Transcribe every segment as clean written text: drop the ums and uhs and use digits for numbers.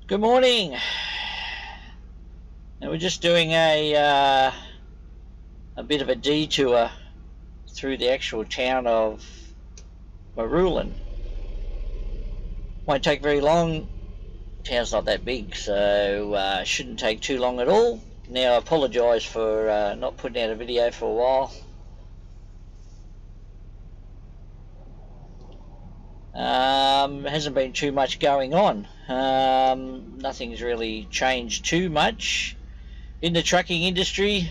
Good morning. Now we're just doing a bit of a detour through the actual town of Marulan. Won't take very long. Town's not that big, so shouldn't take too long at all. Now I apologise for not putting out a video for a while. Hasn't been too much going on. Nothing's really changed too much in the trucking industry.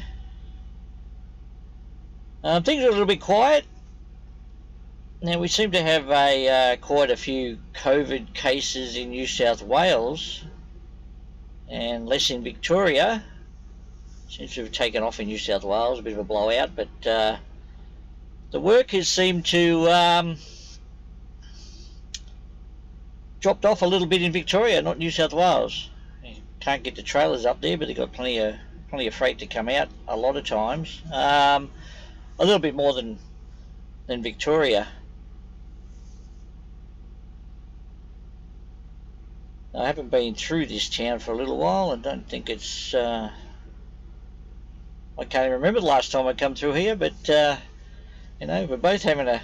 Things are a little bit quiet. Now we seem to have quite a few COVID cases in New South Wales and less in Victoria. Seems to have taken off in New South Wales, a bit of a blowout, but the workers seem to dropped off a little bit in Victoria, not New South Wales. You can't get the trailers up there, but they've got plenty of freight to come out a lot of times. A little bit more than Victoria. I haven't been through this town for a little while. I don't think it's I can't even remember the last time I come through here, but you know, we're both having a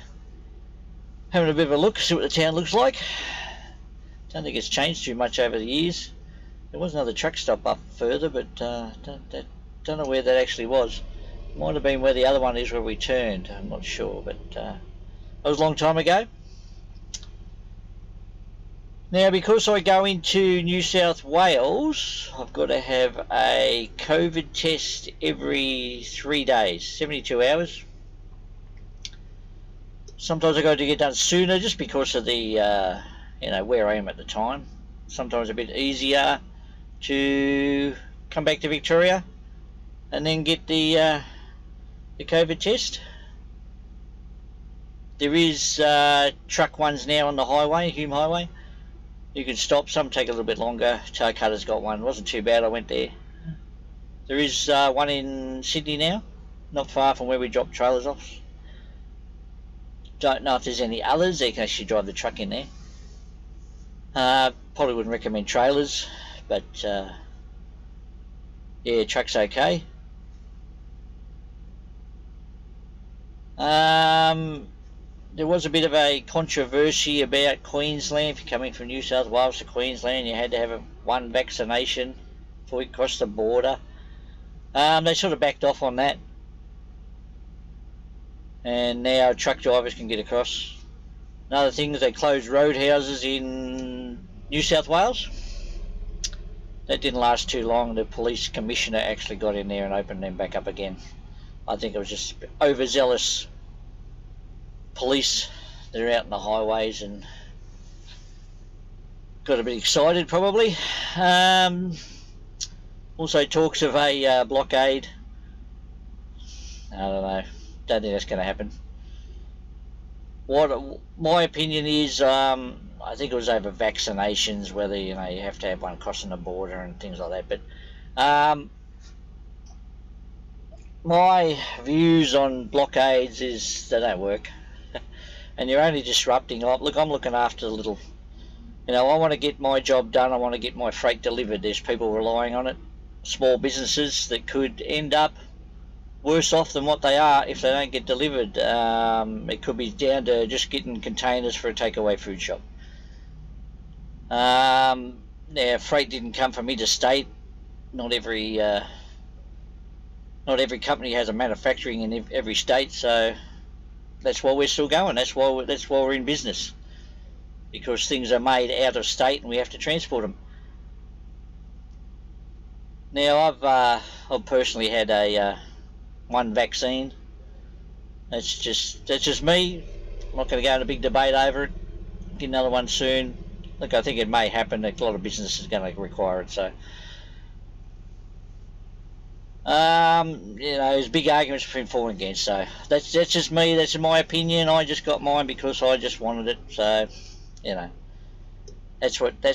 bit of a look, see what the town looks like. Don't think it's changed too much over the years. There was another truck stop up further, but don't know where that actually was. Might have been where the other one is where we turned. I'm not sure, but that was a long time ago. Now, because I go into New South Wales, I've got to have a COVID test every 3 days, 72 hours. Sometimes I got to get done sooner just because of the you know, where I am at the time. Sometimes a bit easier to come back to Victoria and then get the COVID test. There is truck ones now on the highway, Hume Highway. You can stop. Some take a little bit longer. Tarcutter's got one. It wasn't too bad. I went there. There is one in Sydney now, not far from where we drop trailers off. Don't know if there's any others. You can actually drive the truck in there. Probably wouldn't recommend trailers, but yeah, truck's okay. There was a bit of a controversy about Queensland. If you're coming from New South Wales to Queensland, you had to have one vaccination before you crossed the border. They sort of backed off on that, and now truck drivers can get across. Another thing is they closed roadhouses in New South Wales. That didn't last too long. The police commissioner actually got in there and opened them back up again. I think it was just overzealous police that are out in the highways and got a bit excited probably. Also talks of a blockade. I don't know. Don't think that's going to happen. What my opinion is, I think it was over vaccinations, whether you know you have to have one crossing the border and things like that. But my views on blockades is they don't work, and you're only disrupting. Look, I'm looking after the little. You know, I want to get my job done. I want to get my freight delivered. There's people relying on it. Small businesses that could end up worse off than what they are if they don't get delivered. It could be down to just getting containers for a takeaway food shop. Now, freight didn't come from interstate. Not every company has a manufacturing in every state, so that's why we're still going. That's why we're in business, because things are made out of state and we have to transport them. Now, I've personally had a one vaccine. That's just me. I'm not going to go in a big debate over it. Get another one soon. Look, I think it may happen. A lot of businesses are going to require it. So, you know, there's big arguments between for and against. So that's just me. That's my opinion. I just got mine because I just wanted it. So, you know, that's what I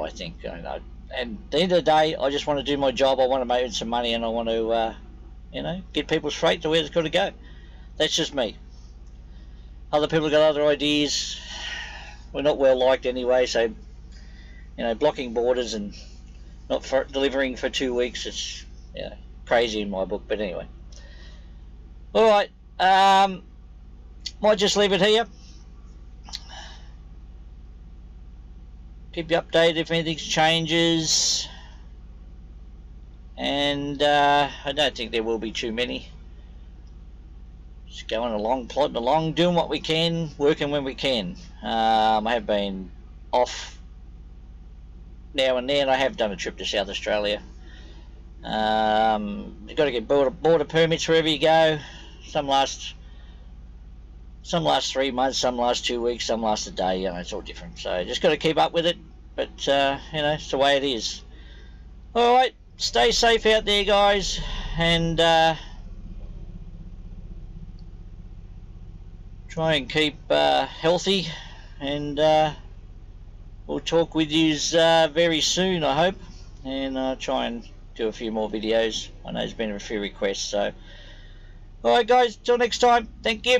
think. You know, and at the end of the day, I just want to do my job. I want to make some money, and I want to, you know, get people's freight to where it's got to go. That's just me. Other people have got other ideas. We're not well liked anyway, so you you know, blocking borders and not for delivering for 2 weeks. It's, you know, crazy in my book. But anyway, all right. Might just leave it here. Keep you updated if anything changes. And I don't think there will be too many. Just going along, plodding along, doing what we can, working when we can. I have been off now and then. I have done a trip to South Australia. You've got to get border permits wherever you go. Some last 3 months, some last 2 weeks, some last a day. You know, it's all different. So just got to keep up with it. But you know, it's the way it is. All right, stay safe out there, guys, and try and keep healthy. And we'll talk with you very soon, I hope, and try and do a few more videos. I know there's been a few requests. So, all right, guys, till next time. Thank you.